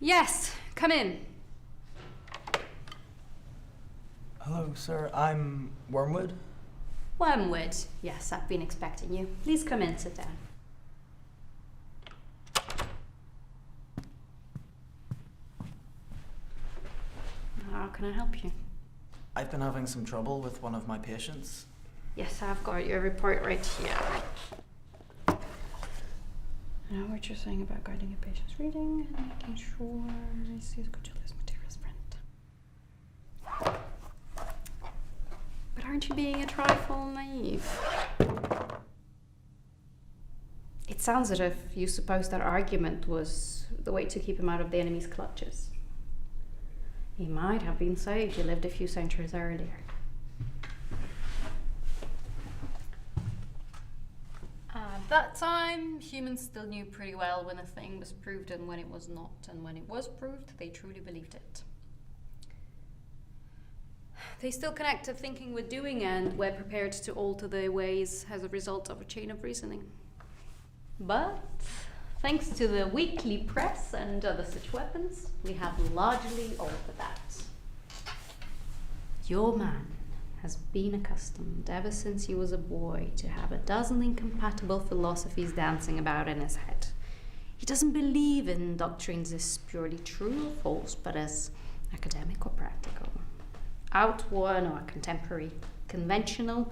Yes, come in. Hello, sir. I'm Wormwood. Wormwood. Yes, I've been expecting you. Please come in, sit down. How can I help you? I've been having some trouble with one of my patients. Yes, I've got your report right here. Now what you're saying about guiding a patient's reading and making sure he sees good to lose materials print. But aren't you being a trifle naive? It sounds as if you suppose that argument was the way to keep him out of the enemy's clutches. He might have been saved. He lived a few centuries earlier. At that time, humans still knew pretty well when a thing was proved and when it was not. And when it was proved, they truly believed it. They still connected thinking with doing and were prepared to alter their ways as a result of a chain of reasoning. But thanks to the weekly press and other such weapons, we have largely altered that. Your man has been accustomed ever since he was a boy to have a dozen incompatible philosophies dancing about in his head. He doesn't believe in doctrines as purely true or false, but as academic or practical, outworn or contemporary, conventional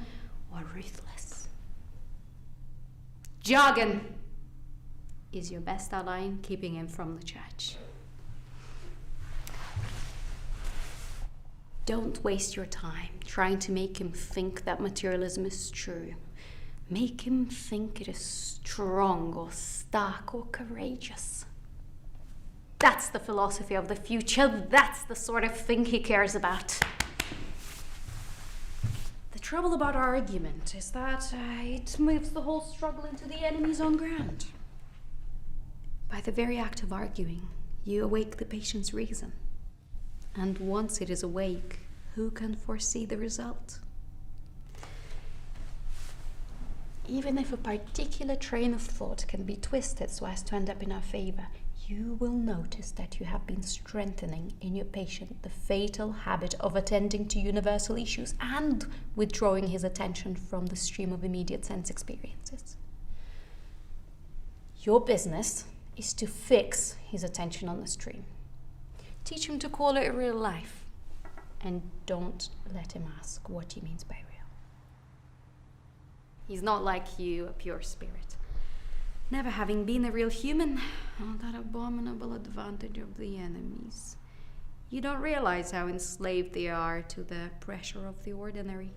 or ruthless. Jargon is your best ally in keeping him from the church. Don't waste your time trying to make him think that materialism is true. Make him think it is strong or stark or courageous. That's the philosophy of the future. That's the sort of thing he cares about. The trouble about argument is that it moves the whole struggle into the enemy's own ground. By the very act of arguing, you awake the patient's reason. And once it is awake, who can foresee the result? Even if a particular train of thought can be twisted so as to end up in our favor, you will notice that you have been strengthening in your patient the fatal habit of attending to universal issues and withdrawing his attention from the stream of immediate sense experiences. Your business is to fix his attention on the stream. Teach him to call it real life, and don't let him ask what he means by real. He's not like you, a pure spirit. Never having been a real human, that abominable advantage of the enemies. You don't realize how enslaved they are to the pressure of the ordinary.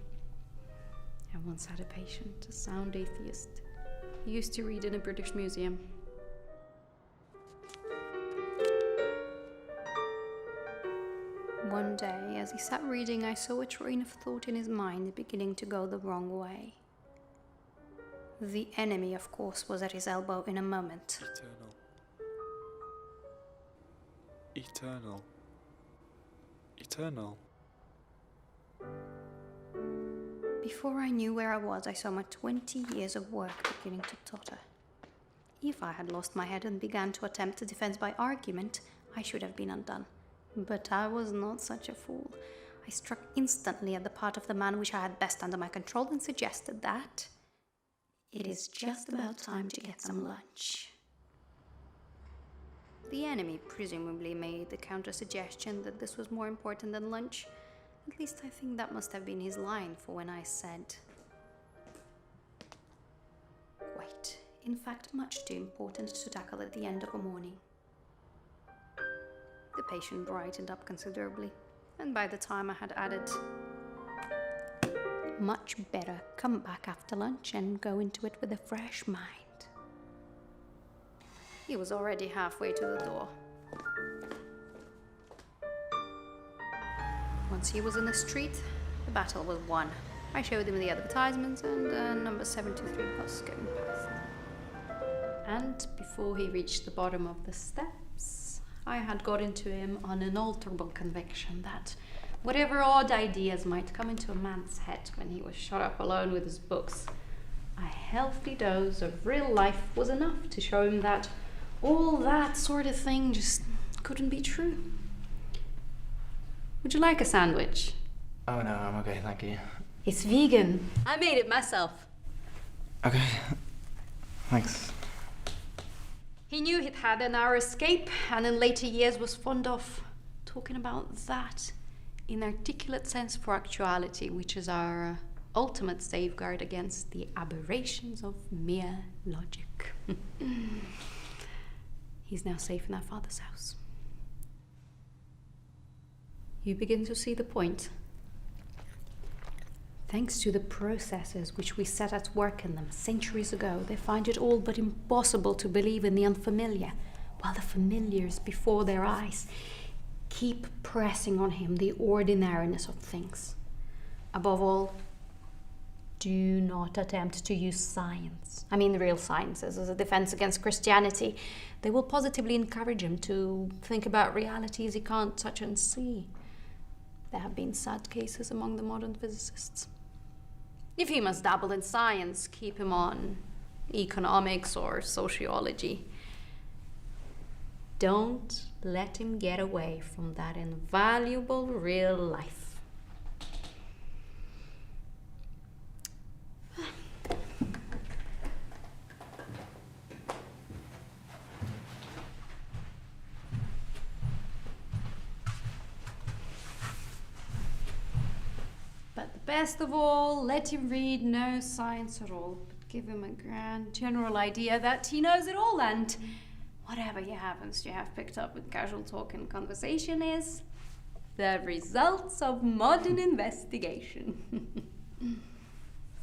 I once had a patient, a sound atheist. He used to read in a British museum. One day, as he sat reading, I saw a train of thought in his mind beginning to go the wrong way. The enemy, of course, was at his elbow in a moment. Eternal. Eternal. Before I knew where I was, I saw my 20 years of work beginning to totter. If I had lost my head and began to attempt a defense by argument, I should have been undone. But I was not such a fool. I struck instantly at the part of the man which I had best under my control and suggested that it is just about time to get some lunch. The enemy presumably made the counter-suggestion that this was more important than lunch. At least I think that must have been his line for when I said, wait, in fact, much too important to tackle at the end of a morning. The patient brightened up considerably, and by the time I had added, much better come back after lunch and go into it with a fresh mind, he was already halfway to the door. Once he was in the street, the battle was won. I showed him the advertisements and number 73 bus going past. And before he reached the bottom of the steps, I had got into him an unalterable conviction that whatever odd ideas might come into a man's head when he was shut up alone with his books, a healthy dose of real life was enough to show him that all that sort of thing just couldn't be true. Would you like a sandwich? Oh no, I'm okay, thank you. It's vegan. I made it myself. Okay. Thanks. He knew he'd had a narrow escape, and in later years was fond of talking about that inarticulate sense for actuality, which is our ultimate safeguard against the aberrations of mere logic. He's now safe in our father's house. You begin to see the point. Thanks to the processes which we set at work in them centuries ago, they find it all but impossible to believe in the unfamiliar, while the familiars before their eyes keep pressing on him the ordinariness of things. Above all, do not attempt to use science, I mean the real sciences, as a defense against Christianity. They will positively encourage him to think about realities he can't touch and see. There have been sad cases among the modern physicists. If he must dabble in science, keep him on economics or sociology. Don't let him get away from that invaluable real life. Best of all, let him read no science at all, but give him a grand general idea that he knows it all, and whatever happens to have picked up with casual talk and conversation is the results of modern investigation.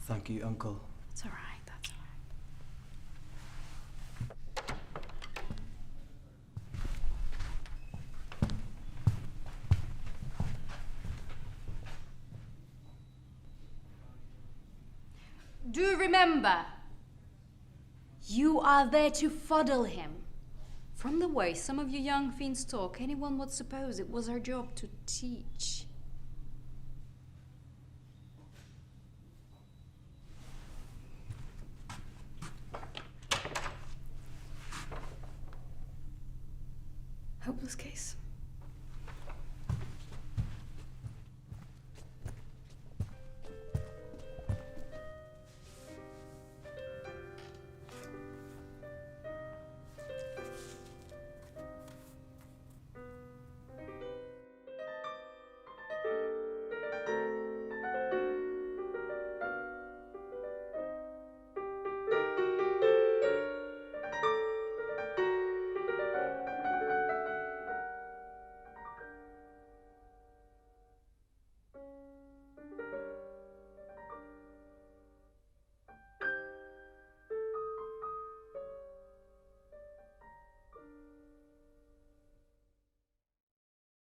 Thank you, Uncle. That's all right, that's all right. Do remember, you are there to fuddle him. From the way some of you young fiends talk, anyone would suppose it was our job to teach. Hopeless case.